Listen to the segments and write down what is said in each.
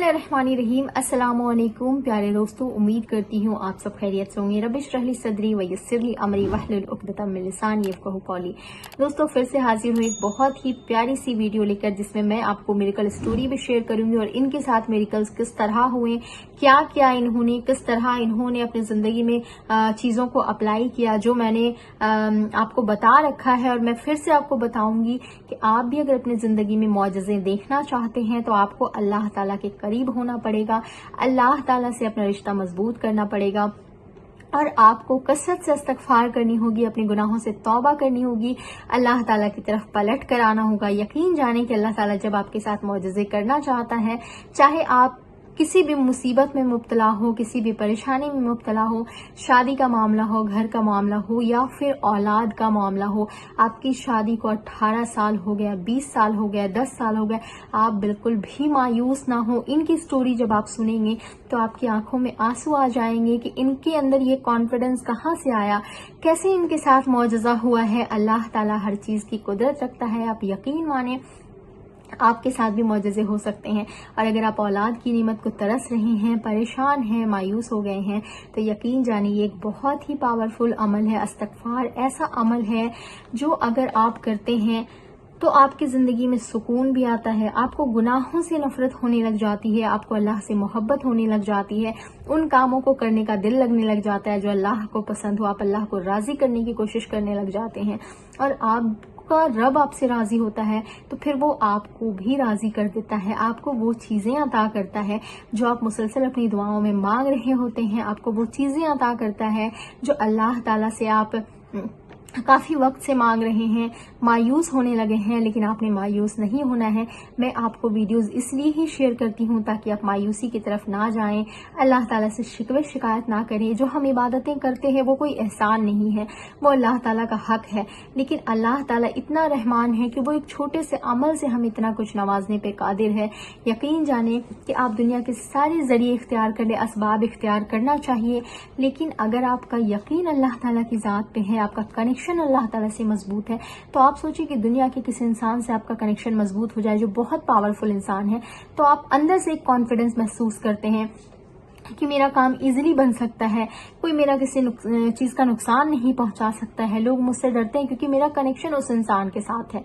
बिस्मिल्लाहिर्रहमानिर्रहीम। अस्सलाम वालेकुम प्यारे दोस्तों, उम्मीद करती हूँ आप सब खैरियत से होंगे। रब्बिश रहली सदरी व यस्सिरली अमरी वहलुल उक़दतम मिन लिसानी यफ़क़हू क़ौली। दोस्तों फिर से हाजिर हुई एक बहुत ही प्यारी सी वीडियो लेकर, जिसमें मैं आपको मिरेकल स्टोरी भी शेयर करूंगी और इनके साथ मिरेकल्स किस तरह हुए, क्या क्या इन्होंने, किस तरह इन्होंने अपनी जिंदगी में चीजों को अप्लाई किया, जो मैंने आपको बता रखा है। और मैं फिर से आपको बताऊंगी कि आप भी अगर अपनी जिंदगी में मौजज़े देखना चाहते हैं तो आपको अल्लाह ताला के करीब होना पड़ेगा, अल्लाह ताला से अपना रिश्ता मजबूत करना पड़ेगा और आपको कसरत से इस्तगफार करनी होगी, अपने गुनाहों से तौबा करनी होगी, अल्लाह ताला की तरफ पलट कर आना होगा। यकीन जाने कि अल्लाह ताला जब आपके साथ मौजज़े करना चाहता है, चाहे आप किसी भी मुसीबत में मुब्तला हो, किसी भी परेशानी में मुब्तला हो, शादी का मामला हो, घर का मामला हो या फिर औलाद का मामला हो, आपकी शादी को 18 साल हो गया, 20 साल हो गया, 10 साल हो गया, आप बिल्कुल भी मायूस ना हो। इनकी स्टोरी जब आप सुनेंगे तो आपकी आंखों में आंसू आ जाएंगे कि इनके अंदर ये कॉन्फिडेंस कहाँ से आया, कैसे इनके साथ मौजज़ा हुआ है। अल्लाह ताला हर चीज की कुदरत रखता है, आप यकीन माने आपके साथ भी मौजज़े हो सकते हैं। और अगर आप औलाद की नेमत को तरस रहे हैं, परेशान हैं, मायूस हो गए हैं, तो यकीन जानिए ये एक बहुत ही पावरफुल अमल है। इस्तगफार ऐसा अमल है जो अगर आप करते हैं तो आपकी जिंदगी में सुकून भी आता है, आपको गुनाहों से नफरत होने लग जाती है, आपको अल्लाह से मोहब्बत होने लग जाती है, उन कामों को करने का दिल लगने लग जाता है जो अल्लाह को पसंद हो, आप अल्लाह को राजी करने की कोशिश करने लग जाते हैं और आपका रब आपसे राजी होता है तो फिर वो आपको भी राजी कर देता है, आपको वो चीजें अता करता है जो आप मुसलसल अपनी दुआओं में मांग रहे होते हैं, आपको वो चीजें अता करता है जो अल्लाह ताला से आप काफी वक्त से मांग रहे हैं, मायूस होने लगे हैं, लेकिन आपने मायूस नहीं होना है। मैं आपको वीडियोस इसलिए ही शेयर करती हूँ ताकि आप मायूसी की तरफ ना जाएं, अल्लाह ताला से शिकवे शिकायत ना करें। जो हम इबादतें करते हैं वो कोई एहसान नहीं है, वो अल्लाह ताला का हक है, लेकिन अल्लाह ताला इतना रहमान है कि वो एक छोटे से अमल से हम इतना कुछ नवाजने पे कादिर है। यकीन जाने कि आप दुनिया के सारे जरिए इख्तियार कर ले, असबाब इख्तियार करना चाहिए, लेकिन अगर आपका यकीन अल्लाह ताला की जात पे है, आपका कनेक्शन अल्लाह ताला से मजबूत है, तो आप सोचिए कि दुनिया के किसी इंसान से आपका कनेक्शन मजबूत हो जाए जो बहुत पावरफुल इंसान है, तो आप अंदर से एक कॉन्फिडेंस महसूस करते हैं कि मेरा काम इजीली बन सकता है, कोई मेरा किसी चीज का नुकसान नहीं पहुंचा सकता है, लोग मुझसे डरते हैं क्योंकि मेरा कनेक्शन उस इंसान के साथ है।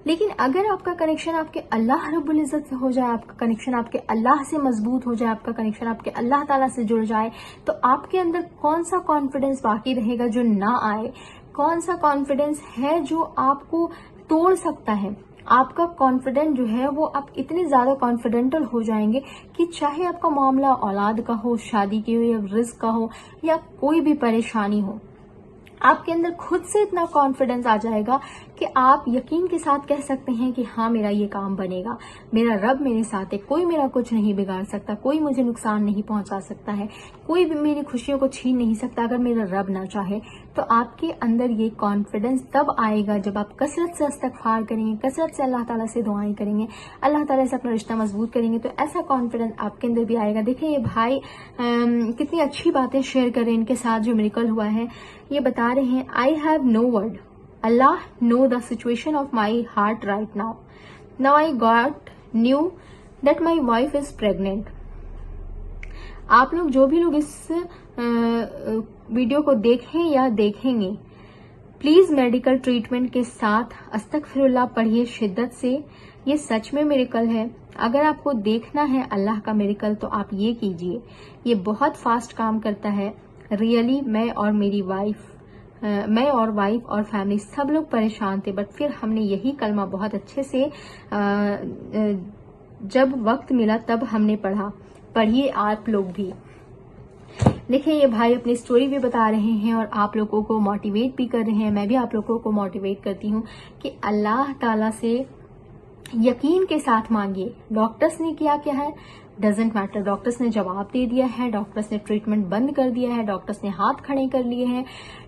लेकिन अगर आपका कनेक्शन आपके अल्लाह रब्बुल इज्जत से हो जाए, आपका कनेक्शन आपके अल्लाह से मजबूत हो जाए, आपका कनेक्शन आपके अल्लाह ताला से जुड़ जाए, तो आपके अंदर कौन सा कॉन्फिडेंस बाकी रहेगा जो ना आए, कौन सा कॉन्फिडेंस है जो आपको तोड़ सकता है। आपका कॉन्फिडेंट जो है वो आप इतने ज्यादा कॉन्फिडेंटल हो जाएंगे कि चाहे आपका मामला औलाद का हो, शादी की हो या रिस्क का हो या कोई भी परेशानी हो, आपके अंदर खुद से इतना कॉन्फिडेंस आ जाएगा कि आप यकीन के साथ कह सकते हैं कि हाँ मेरा ये काम बनेगा, मेरा रब मेरे साथ है, कोई मेरा कुछ नहीं बिगाड़ सकता, कोई मुझे नुकसान नहीं पहुंचा सकता है, कोई भी मेरी खुशियों को छीन नहीं सकता अगर मेरा रब ना चाहे। तो आपके अंदर ये कॉन्फिडेंस तब आएगा जब आप कसरत से इस्तगफार करेंगे, कसरत से अल्लाह ताला से दुआएं करेंगे, अल्लाह ताला से अपना रिश्ता मजबूत करेंगे, तो ऐसा कॉन्फिडेंस आपके अंदर भी आएगा। देखिए ये भाई कितनी अच्छी बातें शेयर करें, इनके साथ जो मिरेकल हुआ है ये बता रहे हैं, I have no word, Allah know the situation of my heart right now. Now I got knew that my wife is pregnant. आप लोग जो भी लोग इस वीडियो को देखें या देखेंगे, प्लीज मेडिकल ट्रीटमेंट के साथ अस्तगफिरुल्लाह पढ़िए शिद्दत से। ये सच में मिरेकल है। अगर आपको देखना है अल्लाह का मिरेकल तो आप ये कीजिए, ये बहुत फास्ट काम करता है। रियली मैं और वाइफ और फैमिली सब लोग परेशान थे, बट फिर हमने यही कलमा बहुत अच्छे से जब वक्त मिला तब हमने पढ़ा। पढ़िए आप लोग भी। देखिए ये भाई अपनी स्टोरी भी बता रहे हैं और आप लोगों को मोटिवेट भी कर रहे हैं। मैं भी आप लोगों को मोटिवेट करती हूँ कि अल्लाह ताला से यकीन के साथ मांगिए। डॉक्टर्स ने किया क्या है, डजेंट मैटर, डॉक्टर्स ने जवाब दे दिया है, डॉक्टर्स ने ट्रीटमेंट बंद कर दिया है, डॉक्टर्स ने हाथ खड़े कर लिए हैं,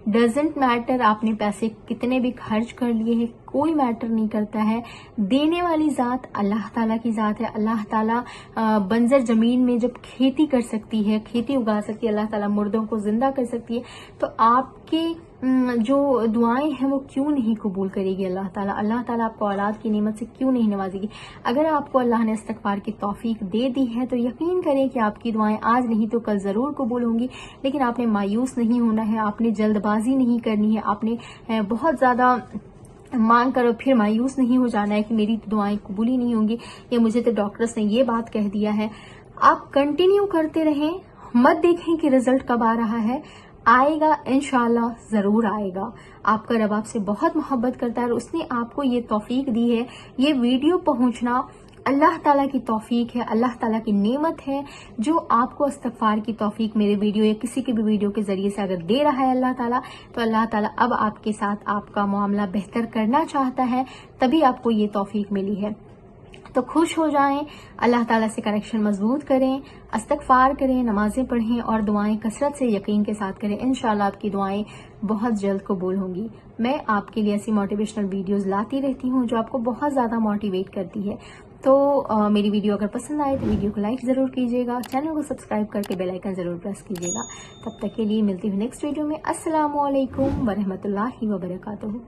डजेंट मैटर आपने पैसे कितने भी खर्च कर लिए हैं, कोई मैटर नहीं करता है। देने वाली जात अल्लाह ताला की जात है। अल्लाह ताला बंजर जमीन में जब खेती कर सकती है, खेती उगा सकती है, अल्लाह ताला मुर्दों को जिंदा कर सकती है, तो आपके जो दुआएं हैं वो क्यों नहीं कबूल करेगी अल्लाह ताला। अल्लाह ताला आपको औलाद की नेमत से क्यों नहीं नवाजेगी। अगर आपको अल्लाह ने इस्तिग़फ़ार की तौफीक दे दी है तो यकीन करें कि आपकी दुआएं आज नहीं तो कल ज़रूर कबूल होंगी। लेकिन आपने मायूस नहीं होना है, आपने जल्दबाजी नहीं करनी है, आपने बहुत ज़्यादा मांग कर फिर मायूस नहीं हो जाना है कि मेरी दुआएं कबूल ही नहीं होंगी, या मुझे तो डॉक्टर्स ने ये बात कह दिया है। आप कंटिन्यू करते रहें, मत देखें कि रिजल्ट कब आ रहा है, आएगा इंशाल्लाह जरूर आएगा। आपका रब आपसे बहुत मोहब्बत करता है और उसने आपको ये तौफीक दी है। ये वीडियो पहुंचना अल्लाह ताला की तौफीक है, अल्लाह ताला की नेमत है, जो आपको इस्तिग़फ़ार की तौफीक मेरे वीडियो या किसी के भी वीडियो के जरिए से अगर दे रहा है अल्लाह ताला, तो अल्लाह ताला अब आपके साथ आपका मामला बेहतर करना चाहता है, तभी आपको ये तौफीक मिली है। तो खुश हो जाएं, अल्लाह ताला से कनेक्शन मजबूत करें, इस्तिग़फ़ार करें, नमाजें पढ़ें और दुआएं कसरत से यकीन के साथ करें। इंशाल्लाह आपकी दुआएं बहुत जल्द कबूल होंगी। मैं आपके लिए ऐसी मोटिवेशनल वीडियोस लाती रहती हूँ जो आपको बहुत ज़्यादा मोटिवेट करती है। तो मेरी वीडियो अगर पसंद आए तो वीडियो को लाइक ज़रूर कीजिएगा, चैनल को सब्सक्राइब करके बेल आइकन ज़रूर प्रेस कीजिएगा। तब तक के लिए मिलती हूँ नेक्स्ट वीडियो में। अस्सलामु अलैकुम वरहमतुल्लाहि वबरकातुहू।